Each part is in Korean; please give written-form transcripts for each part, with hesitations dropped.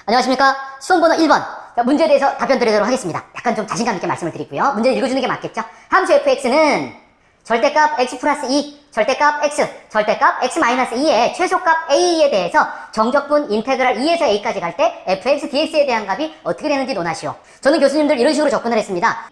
안녕하십니까. 수험번호 1번. 문제에 대해서 답변 드리도록 하겠습니다. 약간 좀 자신감 있게 말씀을 드리고요. 문제를 읽어주는 게 맞겠죠? 함수 fx는 절대값 x 플러스 2, 절대값 x, 절대값 x 마이너스 2의 최소값 a에 대해서 정적분 인테그랄 2에서 a까지 갈 때 fx dx에 대한 값이 어떻게 되는지 논하시오. 저는 교수님들 이런 식으로 접근을 했습니다.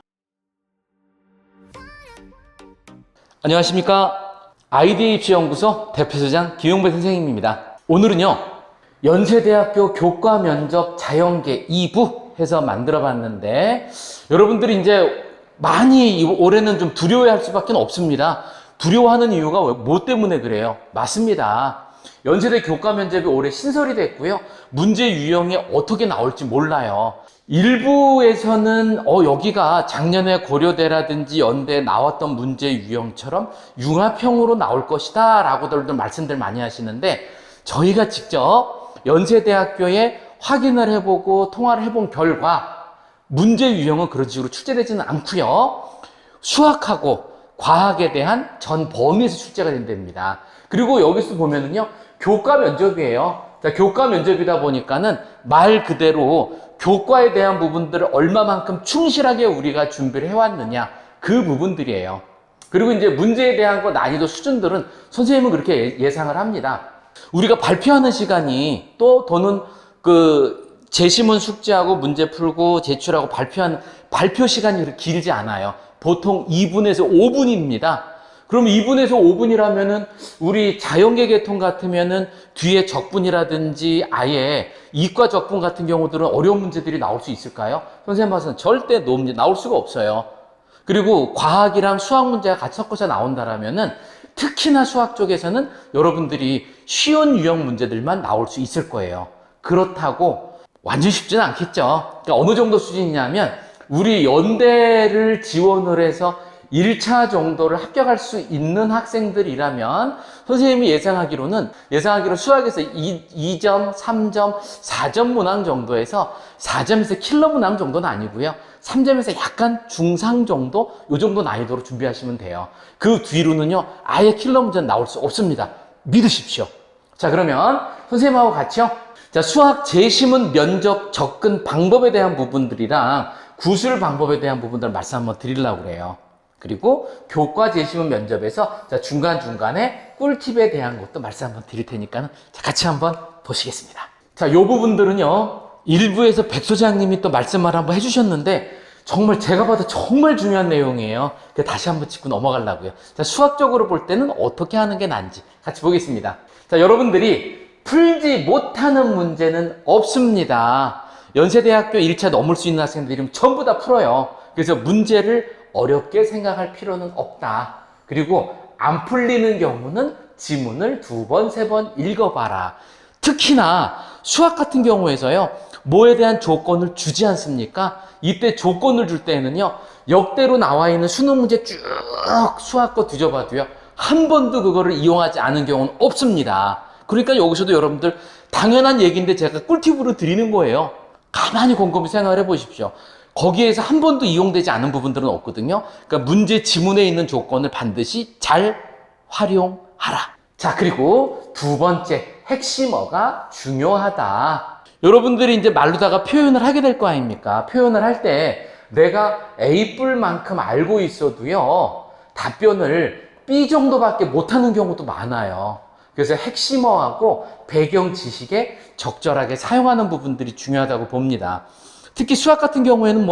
안녕하십니까. 아이디어 입시연구소 대표소장 김용배 선생님입니다. 오늘은요, 연세대학교 교과 면접 자연계 2부 해서 만들어 봤는데, 여러분들이 이제 많이 올해는 좀 두려워할 수밖에 없습니다. 두려워하는 이유가 뭐 때문에 그래요? 맞습니다. 연세대 교과 면접이 올해 신설이 됐고요. 문제 유형이 어떻게 나올지 몰라요. 일부에서는 여기가 작년에 고려대라든지 연대에 나왔던 문제 유형처럼 융합형으로 나올 것이다 라고들 말씀들 많이 하시는데, 저희가 직접 연세대학교에 확인을 해보고 통화를 해본 결과 문제 유형은 그런 식으로 출제되지는 않고요. 수학하고 과학에 대한 전 범위에서 출제가 된답니다. 그리고 여기서 보면은요, 교과 면접이에요. 자, 교과 면접이다 보니까는 말 그대로 교과에 대한 부분들을 얼마만큼 충실하게 우리가 준비를 해왔느냐, 그 부분들이에요. 그리고 이제 문제에 대한 거 난이도 수준들은 선생님은 그렇게 예상을 합니다. 우리가 발표하는 시간이 또는 제시문 숙지하고 문제 풀고 제출하고 발표하는 발표 시간이 그렇게 길지 않아요. 보통 2분에서 5분입니다. 그럼 2분에서 5분이라면은 우리 자연계 계통 같으면은 뒤에 적분이라든지 아예 이과 적분 같은 경우들은 어려운 문제들이 나올 수 있을까요? 선생님 봐서는 절대 나올 수가 없어요. 그리고 과학이랑 수학 문제가 같이 섞어서 나온다라면은 특히나 수학 쪽에서는 여러분들이 쉬운 유형 문제들만 나올 수 있을 거예요. 그렇다고 완전 쉽지는 않겠죠. 그러니까 어느 정도 수준이냐면 우리 연대를 지원을 해서 1차 정도를 합격할 수 있는 학생들이라면 선생님이 예상하기로 수학에서 2점, 3점, 4점 문항 정도에서 4점에서 킬러 문항 정도는 아니고요. 3점에서 약간 중상 정도, 요 정도 난이도로 준비하시면 돼요. 그 뒤로는요, 아예 킬러 문제는 나올 수 없습니다. 믿으십시오. 자, 그러면 선생님하고 같이요. 자, 수학 제시문 면접 접근 방법에 대한 부분들이랑 구술 방법에 대한 부분들 말씀 한번 드리려고 그래요. 그리고 교과 제시문 면접에서 자, 중간중간에 꿀팁에 대한 것도 말씀 한번 드릴 테니까 같이 한번 보시겠습니다. 자, 요 부분들은요, 일부에서 백 소장님이 또 말씀을 한번 해주셨는데 정말 제가 봐도 정말 중요한 내용이에요. 다시 한번 짚고 넘어가려고요. 자, 수학적으로 볼 때는 어떻게 하는 게 나은지 같이 보겠습니다. 자, 여러분들이 풀지 못하는 문제는 없습니다. 연세대학교 1차 넘을 수 있는 학생들이면 전부 다 풀어요. 그래서 문제를 어렵게 생각할 필요는 없다. 그리고 안 풀리는 경우는 지문을 2번, 3번 읽어봐라. 특히나 수학 같은 경우에서요, 뭐에 대한 조건을 주지 않습니까? 이때 조건을 줄 때는요, 역대로 나와 있는 수능 문제 쭉 수학 거 뒤져봐도요, 한 번도 그거를 이용하지 않은 경우는 없습니다. 그러니까 여기서도 여러분들 당연한 얘기인데 제가 꿀팁으로 드리는 거예요. 가만히 곰곰이 생각을 해보십시오. 거기에서 한 번도 이용되지 않은 부분들은 없거든요. 그러니까 문제 지문에 있는 조건을 반드시 잘 활용하라. 자, 그리고 두 번째, 핵심어가 중요하다. 여러분들이 이제 말로다가 표현을 하게 될 거 아닙니까? 표현을 할 때 내가 A뿔만큼 알고 있어도요, 답변을 B 정도밖에 못하는 경우도 많아요. 그래서 핵심어하고 배경 지식에 적절하게 사용하는 부분들이 중요하다고 봅니다. 특히 수학 같은 경우에는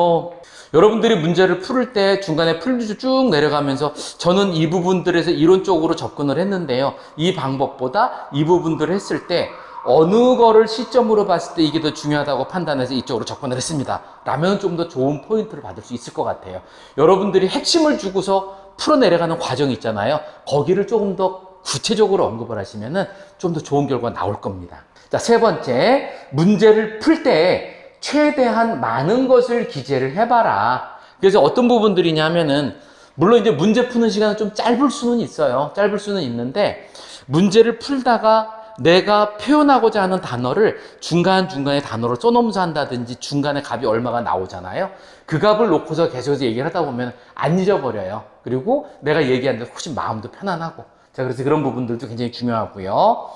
여러분들이 문제를 풀을 때 중간에 풀리죠 쭉 내려가면서 저는 이 부분들에서 이론적으로 접근을 했는데요. 이 방법보다 이 부분들을 했을 때 어느 거를 시점으로 봤을 때 이게 더 중요하다고 판단해서 이쪽으로 접근을 했습니다. 라면 좀 더 좋은 포인트를 받을 수 있을 것 같아요. 여러분들이 핵심을 주고서 풀어내려가는 과정이 있잖아요. 거기를 조금 더 구체적으로 언급을 하시면은 좀 더 좋은 결과가 나올 겁니다. 자, 세 번째, 문제를 풀 때 최대한 많은 것을 기재를 해봐라. 그래서 어떤 부분들이냐면은, 물론 이제 문제 푸는 시간은 좀 짧을 수는 있어요. 짧을 수는 있는데, 문제를 풀다가 내가 표현하고자 하는 단어를 중간중간에 단어를 써놓으면서 한다든지 중간에 값이 얼마가 나오잖아요. 그 값을 놓고서 계속해서 얘기를 하다 보면 안 잊어버려요. 그리고 내가 얘기하는데 훨씬 마음도 편안하고. 자, 그래서 그런 부분들도 굉장히 중요하고요.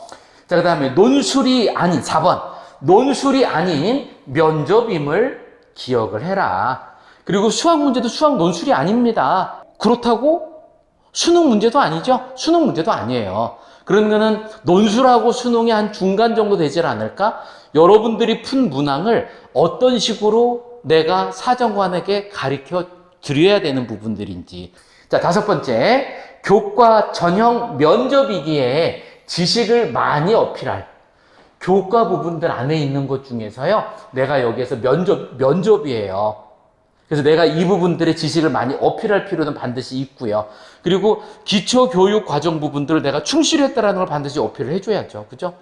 자, 그 다음에 논술이 아닌 4번. 논술이 아닌 면접임을 기억을 해라. 그리고 수학 문제도 수학 논술이 아닙니다. 그렇다고 수능 문제도 아니죠? 수능 문제도 아니에요. 그러면은 논술하고 수능이 한 중간 정도 되질 않을까? 여러분들이 푼 문항을 어떤 식으로 내가 사정관에게 가르쳐 드려야 되는 부분들인지. 자, 5번째. 교과 전형 면접이기에 지식을 많이 어필할. 교과 부분들 안에 있는 것 중에서요, 내가 여기에서 면접이에요. 그래서 내가 이 부분들의 지식을 많이 어필할 필요는 반드시 있고요. 그리고 기초교육 과정 부분들을 내가 충실히 했다는 걸 반드시 어필을 해줘야죠. 그죠?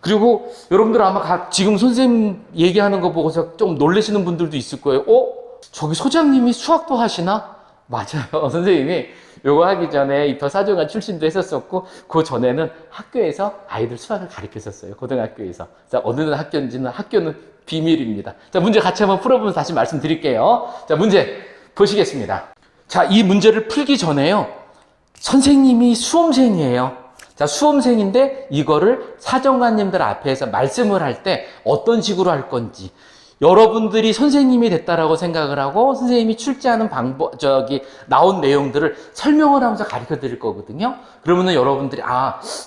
그리고 여러분들 아마 지금 선생님 얘기하는 거 보고서 좀 놀라시는 분들도 있을 거예요. 저기 소장님이 수학도 하시나? 맞아요. 선생님이 요거 하기 전에 입학 사정관 출신도 했었었고, 그 전에는 학교에서 아이들 수학을 가르쳤었어요. 고등학교에서. 자, 어느 학교인지는 학교는 비밀입니다. 자, 문제 같이 한번 풀어보면서 다시 말씀드릴게요. 자, 문제 보시겠습니다. 자, 이 문제를 풀기 전에요, 선생님이 수험생이에요. 자, 수험생인데 이거를 사정관님들 앞에서 말씀을 할 때 어떤 식으로 할 건지, 여러분들이 선생님이 됐다라고 생각을 하고 선생님이 출제하는 나온 내용들을 설명을 하면서 가르쳐 드릴 거거든요. 그러면은 여러분들이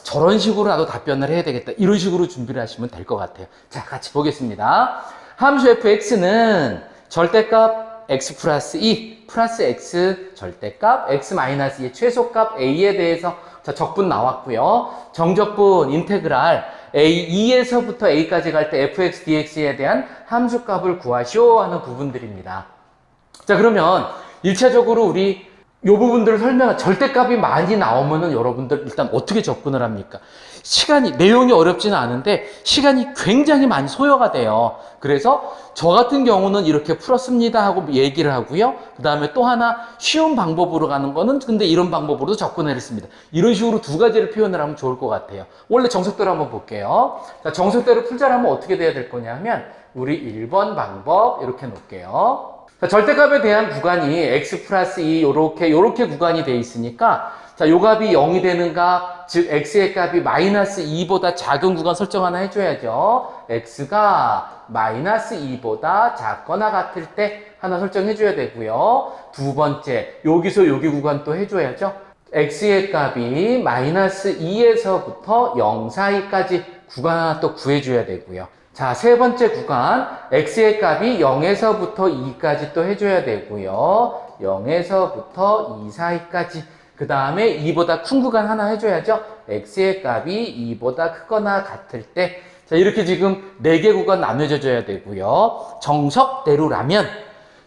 저런 식으로 나도 답변을 해야 되겠다, 이런 식으로 준비를 하시면 될 것 같아요. 자, 같이 보겠습니다. 함수 fx는 절대값 x 플러스 2 플러스 x 절대값 x 마이너스 2의 최소값 a에 대해서 적분 나왔고요. 정적분 인테그랄 a2에서부터 a까지 갈 때 fx dx에 대한 함수값을 구하시오 하는 부분들입니다. 자, 그러면 1차적으로 우리 요 부분들을 절대값이 많이 나오면은 여러분들 일단 어떻게 접근을 합니까? 내용이 어렵지는 않은데 시간이 굉장히 많이 소요가 돼요. 그래서 저 같은 경우는 이렇게 풀었습니다 하고 얘기를 하고요. 그 다음에 또 하나 쉬운 방법으로 가는 거는 근데 이런 방법으로도 접근을 했습니다. 이런 식으로 두 가지를 표현을 하면 좋을 것 같아요. 원래 정석대로 한번 볼게요. 자, 정석대로 풀자라면 어떻게 돼야 될 거냐 하면 우리 1번 방법 이렇게 놓을게요. 자, 절대값에 대한 구간이 x 플러스 2 요렇게 구간이 돼 있으니까, 자, 요 값이 0이 되는 값, 즉 x의 값이 마이너스 2보다 작은 구간 설정 하나 해줘야죠. x가 마이너스 2보다 작거나 같을 때 하나 설정해 줘야 되고요. 두 번째, 여기서 여기 구간 또 해줘야죠. x의 값이 마이너스 2에서부터 0 사이까지 구간 하나 또 구해줘야 되고요. 자, 세 번째 구간, x의 값이 0에서부터 2까지 또 해줘야 되고요. 0에서부터 2 사이까지. 그 다음에 2보다 큰 구간 하나 해줘야죠. x의 값이 2보다 크거나 같을 때. 자, 이렇게 지금 4개 구간 나눠져 줘야 되고요. 정석대로라면,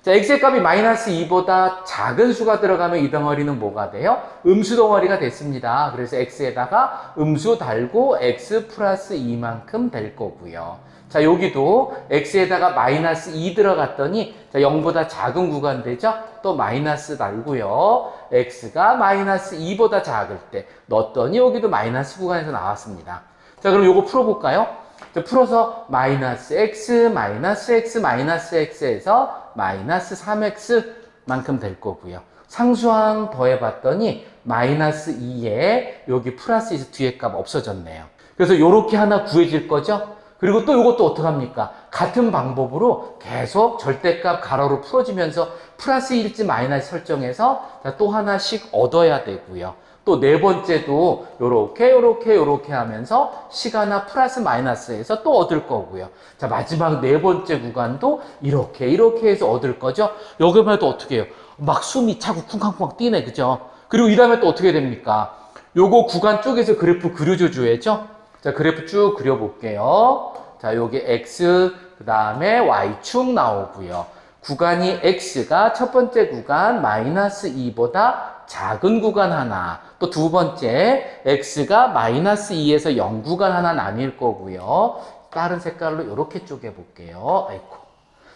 자, x의 값이 마이너스 2보다 작은 수가 들어가면 이 덩어리는 뭐가 돼요? 음수 덩어리가 됐습니다. 그래서 x에다가 음수 달고 x 플러스 2만큼 될 거고요. 자, 여기도 x에다가 마이너스 2 들어갔더니, 자, 0보다 작은 구간 되죠? 또 마이너스 달고요. x가 마이너스 2보다 작을 때 넣었더니 여기도 마이너스 구간에서 나왔습니다. 자, 그럼 요거 풀어볼까요? 자, 풀어서 마이너스 x, 마이너스 x, 마이너스 x에서 마이너스 3x만큼 될 거고요. 상수항 더해봤더니 마이너스 2에 여기 플러스 2에서 뒤에 값 없어졌네요. 그래서 요렇게 하나 구해질 거죠? 그리고 또 이것도 어떡합니까? 같은 방법으로 계속 절대값 가로로 풀어지면서 플러스 1지 마이너스 설정해서 또 하나씩 얻어야 되고요. 또 네 번째도 요렇게 하면서 시가나 플러스 마이너스에서 또 얻을 거고요. 자, 마지막 네 번째 구간도 이렇게 해서 얻을 거죠. 여기만 해도 어떻게 해요? 막 숨이 차고 쿵쾅쿵쾅 뛰네, 그죠? 그리고 이 다음에 또 어떻게 됩니까? 요거 구간 쪽에서 그래프 그려줘 줘야죠. 자, 그래프 쭉 그려볼게요. 자, 여기 x, 그 다음에 y축 나오고요. 구간이 x가 첫 번째 구간 마이너스 2보다 작은 구간 하나, 또 두 번째 x가 마이너스 2에서 0 구간 하나 나뉠 거고요. 다른 색깔로 이렇게 쪼개볼게요. 아이고.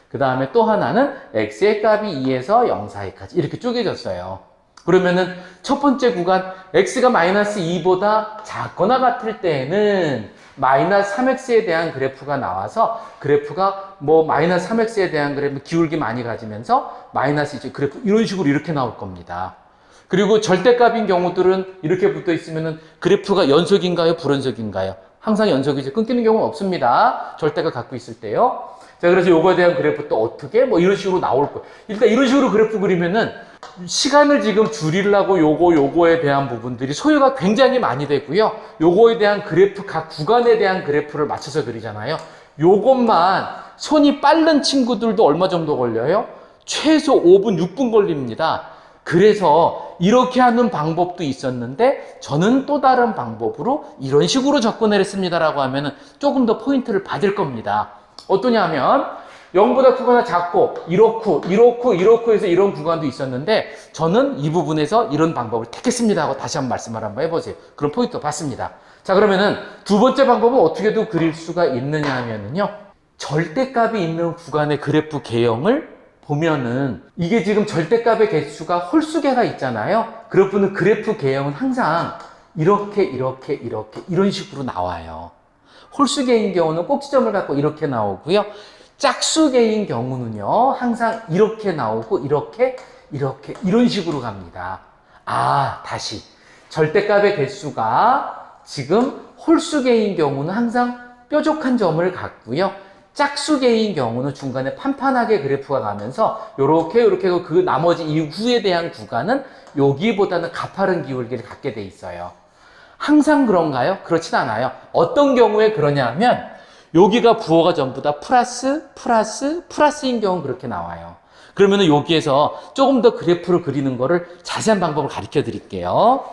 그 다음에 또 하나는 x의 값이 2에서 0 사이까지 이렇게 쪼개졌어요. 그러면은 첫 번째 구간 x가 마이너스 2보다 작거나 같을 때에는 마이너스 3x에 대한 그래프가 나와서 그래프가 마이너스 3x에 대한 그래프 기울기 많이 가지면서 마이너스 이제 그래프 이런 식으로 이렇게 나올 겁니다. 그리고 절대값인 경우들은 이렇게 붙어 있으면은 그래프가 연속인가요? 불연속인가요? 항상 연속이 이제 끊기는 경우는 없습니다. 절대값 갖고 있을 때요. 자, 그래서 요거에 대한 그래프 또 어떻게? 뭐 이런 식으로 나올 거예요. 일단 이런 식으로 그래프 그리면은 시간을 지금 줄이려고 요거에 대한 부분들이 소요가 굉장히 많이 되고요. 요거에 대한 그래프, 각 구간에 대한 그래프를 맞춰서 그리잖아요. 요것만 손이 빠른 친구들도 얼마 정도 걸려요? 최소 5분, 6분 걸립니다. 그래서 이렇게 하는 방법도 있었는데 저는 또 다른 방법으로 이런 식으로 접근을 했습니다라고 하면은 조금 더 포인트를 받을 겁니다. 어떠냐면 0보다 크거나 작고 이렇고 해서 이런 구간도 있었는데 저는 이 부분에서 이런 방법을 택했습니다 하고 다시 한번 말씀을 한번 해보세요. 그럼 포인트 받습니다. 자, 그러면은 두 번째 방법은 어떻게도 그릴 수가 있느냐 하면은요, 절대값이 있는 구간의 그래프 개형을 보면은 이게 지금 절대값의 개수가 홀수개가 있잖아요. 그래프는 그래프 개형은 항상 이렇게 이런 식으로 나와요. 홀수개인 경우는 꼭지점을 갖고 이렇게 나오고요. 짝수개인 경우는요, 항상 이렇게 나오고 이렇게 이런 식으로 갑니다. 아, 다시 절대값의 개수가 지금 홀수개인 경우는 항상 뾰족한 점을 갖고요. 짝수개인 경우는 중간에 판판하게 그래프가 가면서 요렇게 그 나머지 이후에 대한 구간은 여기보다는 가파른 기울기를 갖게 돼 있어요. 항상 그런가요? 그렇진 않아요. 어떤 경우에 그러냐 하면 여기가 부호가 전부 다 플러스인 경우는 그렇게 나와요. 그러면은 여기에서 조금 더 그래프를 그리는 거를 자세한 방법을 가르쳐 드릴게요.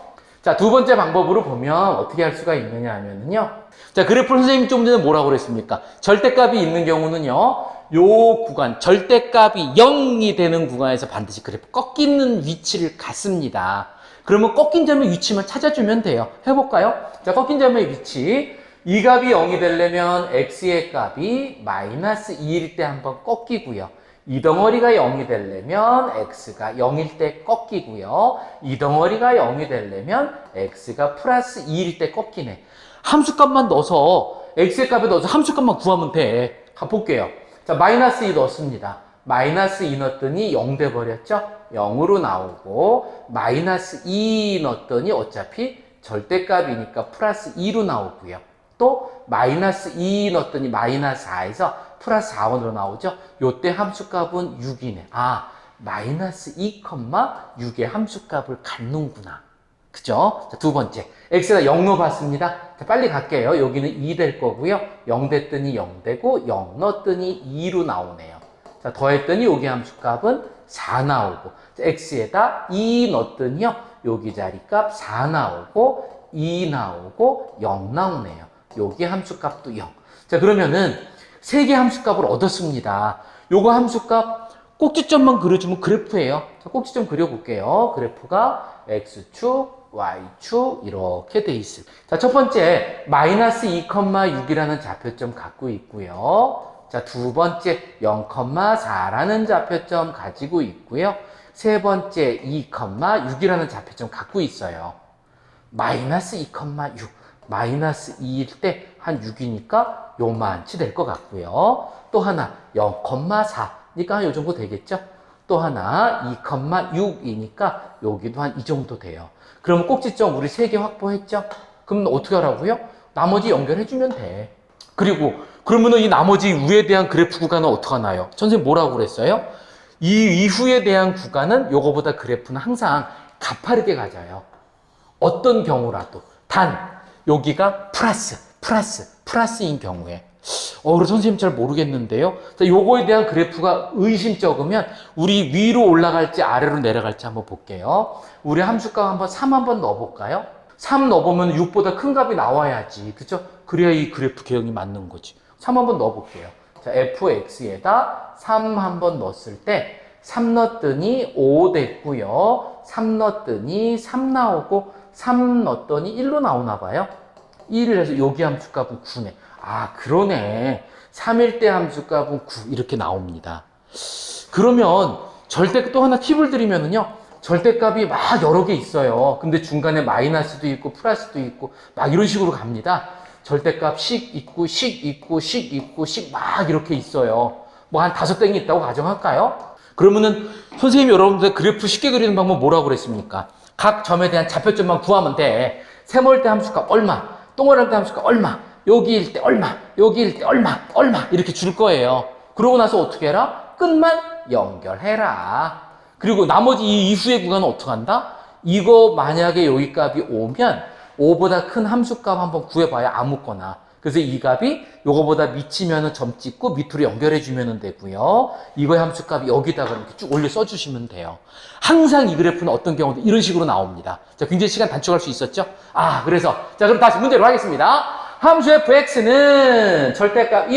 자, 두 번째 방법으로 보면 어떻게 할 수가 있느냐 하면은요. 자, 그래프를 선생님이 좀 전에 뭐라고 그랬습니까? 절대값이 있는 경우는요, 요 구간, 절대값이 0이 되는 구간에서 반드시 그래프 꺾이는 위치를 갖습니다. 그러면 꺾인 점의 위치만 찾아주면 돼요. 해볼까요? 자, 꺾인 점의 위치. 이 값이 0이 되려면 x의 값이 마이너스 2일 때 한번 꺾이고요. 이 덩어리가 0이 되려면 x가 0일 때 꺾이고요. 이 덩어리가 0이 되려면 x가 플러스 2일 때 꺾이네. 함수값만 넣어서 x의 값에 넣어서 함수값만 구하면 돼. 가볼게요. 자, 마이너스 2 넣었습니다. 마이너스 2 넣었더니 0 돼버렸죠? 0으로 나오고 마이너스 2 넣었더니 어차피 절대값이니까 플러스 2로 나오고요. 또 마이너스 2 넣었더니 마이너스 4에서 플러스 4원으로 나오죠? 요때 함수값은 6이네. 아, 마이너스 2,6의 함수값을 갖는구나. 그죠? 자, 두 번째. x가 0 넣어봤습니다. 자, 빨리 갈게요. 여기는 2 될 거고요. 0 됐더니 0 되고 0 넣었더니 2로 나오네요. 자, 더했더니 여기 함수값은 4 나오고, 자, x에다 2 넣었더니요. 여기 자리값 4 나오고 2 나오고 0 나오네요. 여기 함수값도 0. 자, 그러면은 세 개 함수값을 얻었습니다. 요거 함수값 꼭지점만 그려주면 그래프예요. 자, 꼭지점 그려볼게요. 그래프가 x축, y축 이렇게 돼 있어요. 자, 첫 번째 마이너스 2,6이라는 좌표점 갖고 있고요. 자, 두 번째 0,4라는 좌표점 가지고 있고요. 세 번째 2,6이라는 좌표점 갖고 있어요. 마이너스 2,6, 마이너스 2일 때 한 6이니까 요만치 될 것 같고요. 또 하나 0,4니까 한 요 정도 되겠죠? 또 하나 2,6이니까 여기도 한 이 정도 돼요. 그럼 꼭지점 우리 3개 확보했죠? 그럼 어떻게 하라고요? 나머지 연결해주면 돼. 그리고 그러면은 이 나머지 위에 대한 그래프 구간은 어떻게 하나요? 선생님 뭐라고 그랬어요? 이 이후에 대한 구간은 요거보다 그래프는 항상 가파르게 가져요. 어떤 경우라도. 단 여기가 플러스인 경우에. 그래서 선생님 잘 모르겠는데요. 자, 요거에 대한 그래프가 의심적으면 우리 위로 올라갈지 아래로 내려갈지 한번 볼게요. 우리 함수값 한번 3 한번 넣어볼까요? 3 넣어보면 6보다 큰 값이 나와야지. 그죠? 그래야 이 그래프 개형이 맞는 거지. 3 한번 넣어볼게요. 자, fx에다 3 한번 넣었을 때 3 넣었더니 5 됐고요. 3 넣었더니 3 나오고 3 넣었더니 1로 나오나 봐요. 1을 해서 여기 함수값은 9네. 아, 그러네. 3일 때 함수값은 9 이렇게 나옵니다. 그러면 절대 또 하나 팁을 드리면은요. 절대값이 막 여러 개 있어요. 근데 중간에 마이너스도 있고 플러스도 있고 막 이런 식으로 갑니다. 절대값 식 있고 식 있고 식 있고 식 막 이렇게 있어요. 뭐 한 5땡이 있다고 가정할까요? 그러면은 선생님이 여러분들 그래프 쉽게 그리는 방법 뭐라고 그랬습니까? 각 점에 대한 좌표점만 구하면 돼. 세모일 때 함수값 얼마, 똥을 할 때 함수값 얼마, 여기일 때 얼마, 여기일 때 얼마, 얼마 이렇게 줄 거예요. 그러고 나서 어떻게 해라? 끝만 연결해라. 그리고 나머지 이 이후의 구간은 어떻게 한다? 이거 만약에 여기 값이 5면 5보다 큰 함수값 한번 구해봐야 아무거나. 그래서 이 값이 요거보다 미치면은 점 찍고 밑으로 연결해 주면 되고요. 이거의 함수값이 여기다가 이렇게 쭉 올려 써주시면 돼요. 항상 이 그래프는 어떤 경우도 이런 식으로 나옵니다. 자, 굉장히 시간 단축할 수 있었죠? 그래서 자, 그럼 다시 문제로 하겠습니다. 함수 fx는 절대값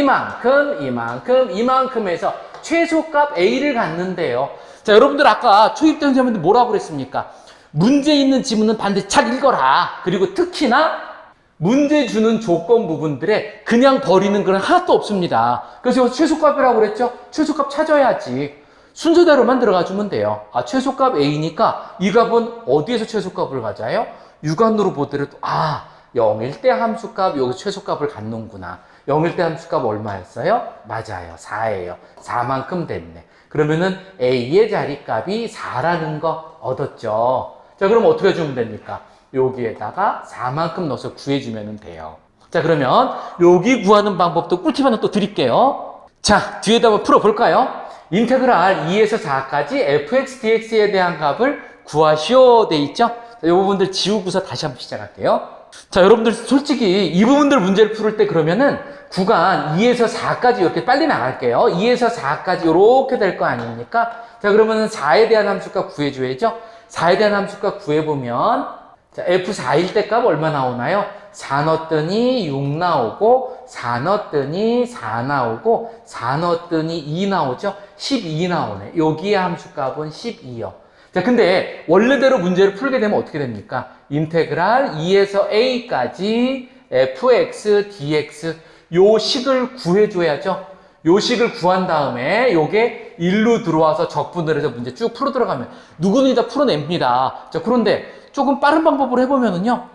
이만큼에서 최소값 a를 갖는데요. 자, 여러분들 아까 초입된 선생님들 뭐라고 그랬습니까? 문제 있는 지문은 반드시 잘 읽어라. 그리고 특히나 문제 주는 조건 부분들에 그냥 버리는 건 하나도 없습니다. 그래서 이거 최소값이라고 그랬죠? 최소값 찾아야지. 순서대로만 들어가 주면 돼요. 최소값 a니까 이 값은 어디에서 최소값을 가져요? 육안으로 보더라도 0일 때 함수값 여기 최소값을 갖는구나. 0일 때 함수값 얼마였어요? 맞아요. 4예요. 4만큼 됐네. 그러면은 a의 자리값이 4라는 거 얻었죠. 자, 그럼 어떻게 해주면 됩니까? 여기에다가 4만큼 넣어서 구해주면 돼요. 자, 그러면 여기 구하는 방법도 꿀팁 하나 또 드릴게요. 자, 뒤에다 한번 풀어볼까요? 인테그랄 2에서 4까지 fx dx에 대한 값을 구하시오 돼 있죠? 자, 이 부분들 지우고서 다시 한번 시작할게요. 자, 여러분들 솔직히 이 부분들 문제를 풀을 때 그러면은 구간 2에서 4까지 이렇게 빨리 나갈게요. 2에서 4까지 이렇게 될 거 아닙니까? 자, 그러면은 4에 대한 함수값 구해줘야죠? 4에 대한 함수값 구해보면 자, F4일 때 값 얼마 나오나요? 4 넣었더니 6 나오고 4 넣었더니 4 나오고 4 넣었더니 2 나오죠? 12 나오네. 여기의 함수값은 12요. 자, 근데 원래대로 문제를 풀게 되면 어떻게 됩니까? 인테그랄 2에서 a까지 fx dx 요 식을 구해줘야죠. 요 식을 구한 다음에 요게 1로 들어와서 적분을 해서 문제 쭉 풀어 들어가면 누구든지 다 풀어냅니다. 자, 그런데 조금 빠른 방법으로 해보면은요,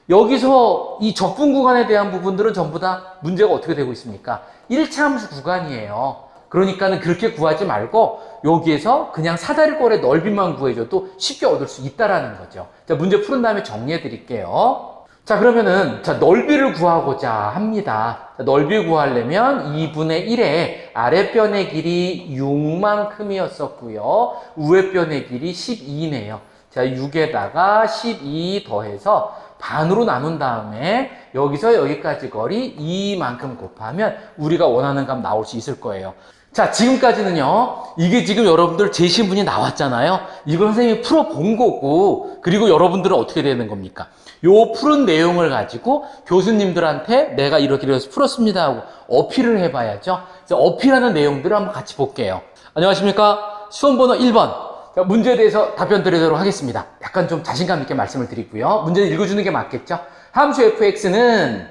여기서 이 적분 구간에 대한 부분들은 전부 다 문제가 어떻게 되고 있습니까? 1차 함수 구간이에요. 그러니까는 그렇게 구하지 말고 여기에서 그냥 사다리꼴의 넓이만 구해줘도 쉽게 얻을 수 있다라는 거죠. 자, 문제 푸른 다음에 정리해 드릴게요. 자, 그러면은 자, 넓이를 구하고자 합니다. 자, 넓이 구하려면 2분의 1에 아랫변의 길이 6만큼이었었고요. 우회변의 길이 12네요. 자, 6에다가 12 더해서 반으로 나눈 다음에 여기서 여기까지 거리 2만큼 곱하면 우리가 원하는 값 나올 수 있을 거예요. 자, 지금까지는요, 이게 지금 여러분들 제시문이 나왔잖아요. 이걸 선생님이 풀어본 거고, 그리고 여러분들은 어떻게 되는 겁니까? 요 푸른 내용을 가지고 교수님들한테 내가 이렇게 해서 풀었습니다 하고 어필을 해봐야죠. 그래서 어필하는 내용들을 한번 같이 볼게요. 안녕하십니까? 수험번호 1번. 자, 문제에 대해서 답변 드리도록 하겠습니다. 약간 좀 자신감 있게 말씀을 드리고요. 문제를 읽어주는 게 맞겠죠? 함수 fx는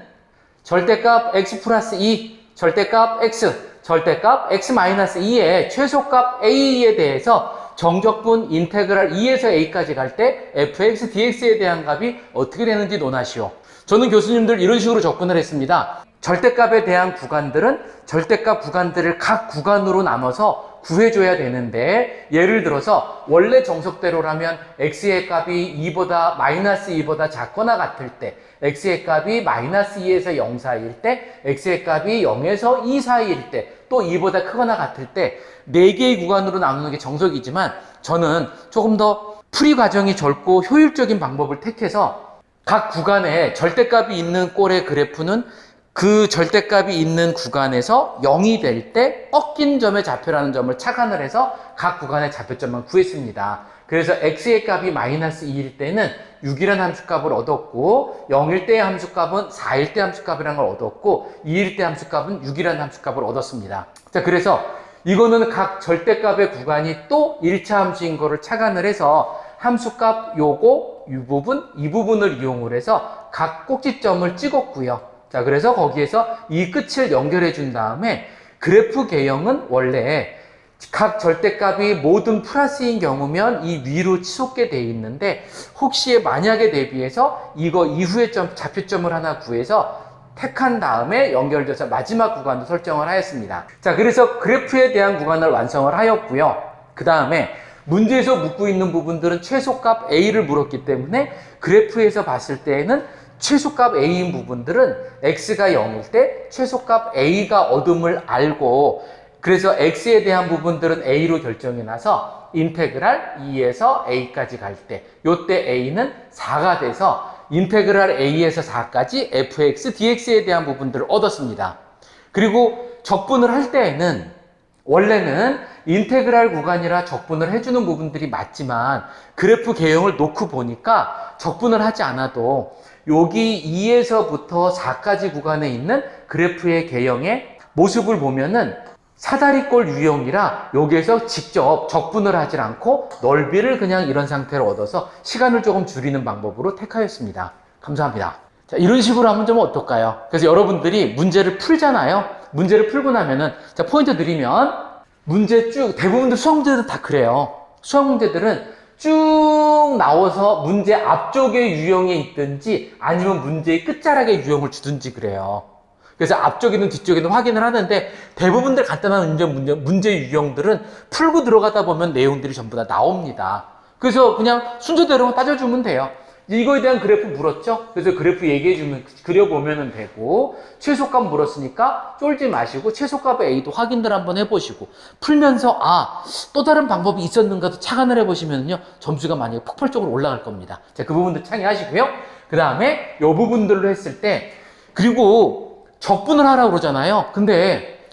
절대값 x 플러스 2, 절대값 x, 절대값 x 마이너스 2의 최소값 a에 대해서 정적분 인테그랄 2에서 a까지 갈 때 fx dx에 대한 값이 어떻게 되는지 논하시오. 저는 교수님들 이런 식으로 접근을 했습니다. 절대값에 대한 구간들은 절대값 구간들을 각 구간으로 나눠서 구해줘야 되는데, 예를 들어서 원래 정석대로라면 x의 값이 2보다 마이너스 2보다 작거나 같을 때, x의 값이 마이너스 2에서 0 사이일 때, x의 값이 0에서 2 사이일 때, 또 2보다 크거나 같을 때 4개의 구간으로 나누는 게 정석이지만, 저는 조금 더 풀이 과정이 젊고 효율적인 방법을 택해서 각 구간에 절대값이 있는 꼴의 그래프는 그 절대값이 있는 구간에서 0이 될 때 꺾인 점의 좌표라는 점을 착안을 해서 각 구간의 좌표점만 구했습니다. 그래서 x의 값이 마이너스 2일 때는 6이라는 함수값을 얻었고, 0일 때의 함수값은 4일 때 함수값이라는 걸 얻었고, 2일 때 함수값은 6이라는 함수값을 얻었습니다. 자, 그래서 이거는 각 절대값의 구간이 또 1차 함수인 거를 착안을 해서 함수값 요거, 이 부분을 이용을 해서 각 꼭지점을 찍었고요. 자, 그래서 거기에서 이 끝을 연결해 준 다음에 그래프 개형은 원래 각 절대값이 모든 플러스인 경우면 이 위로 치솟게 돼 있는데, 혹시 만약에 대비해서 이거 이후의 좌표점을 하나 구해서 택한 다음에 연결돼서 마지막 구간도 설정을 하였습니다. 자, 그래서 그래프에 대한 구간을 완성을 하였고요. 그 다음에 문제에서 묻고 있는 부분들은 최소값 A를 물었기 때문에 그래프에서 봤을 때에는 최소값 a인 부분들은 x가 0일 때 최소값 a가 얻음을 알고, 그래서 x에 대한 부분들은 a로 결정이 나서 인테그랄 2에서 a까지 갈 때, 요때 a는 4가 돼서 인테그랄 a에서 4까지 fx dx에 대한 부분들을 얻었습니다. 그리고 적분을 할 때에는 원래는 인테그랄 구간이라 적분을 해주는 부분들이 맞지만 그래프 개형을 놓고 보니까 적분을 하지 않아도 여기 2에서부터 4까지 구간에 있는 그래프의 개형의 모습을 보면은 사다리꼴 유형이라 여기에서 직접 적분을 하지 않고 넓이를 그냥 이런 상태로 얻어서 시간을 조금 줄이는 방법으로 택하였습니다. 감사합니다. 자, 이런 식으로 하면 좀 어떨까요? 그래서 여러분들이 문제를 풀잖아요. 문제를 풀고 나면은, 자, 포인트 드리면, 문제 쭉, 대부분들 수학 문제들은 다 그래요. 수학 문제들은 쭉 나와서 문제 앞쪽에 유형이 있든지 아니면 문제의 끝자락에 유형을 주든지 그래요. 그래서 앞쪽이든 뒤쪽이든 확인을 하는데 대부분들 간단한 문제 유형들은 풀고 들어가다 보면 내용들이 전부 다 나옵니다. 그래서 그냥 순서대로 따져주면 돼요. 이거에 대한 그래프 물었죠? 그래서 그래프 얘기해주면, 그려보면 되고, 최소값 물었으니까 쫄지 마시고, 최소값 A도 확인들 한번 해보시고, 풀면서, 또 다른 방법이 있었는가도 착안을 해보시면요, 점수가 만약에 폭발적으로 올라갈 겁니다. 자, 그 부분도 창의하시고요. 그 다음에, 요 부분들로 했을 때, 그리고 적분을 하라고 그러잖아요. 근데,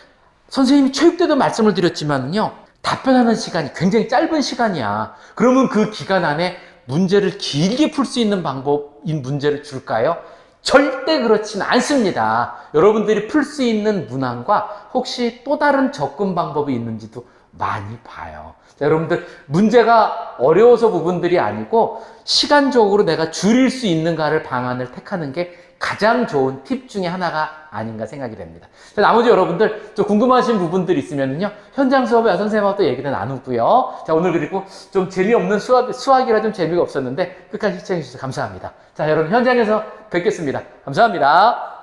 선생님이 체육 때도 말씀을 드렸지만요, 답변하는 시간이 굉장히 짧은 시간이야. 그러면 그 기간 안에 문제를 길게 풀 수 있는 방법인 문제를 줄까요? 절대 그렇진 않습니다. 여러분들이 풀 수 있는 문항과 혹시 또 다른 접근 방법이 있는지도 많이 봐요. 자, 여러분들 문제가 어려워서 부분들이 아니고 시간적으로 내가 줄일 수 있는가를 방안을 택하는 게 가장 좋은 팁 중에 하나가 아닌가 생각이 됩니다. 자, 나머지 여러분들 좀 궁금하신 부분들 있으면요, 현장 수업에 선생님하고 또 얘기를 나누고요. 자, 오늘 그리고 좀 재미없는 수학이라 좀 재미가 없었는데 끝까지 시청해 주셔서 감사합니다. 자, 여러분 현장에서 뵙겠습니다. 감사합니다.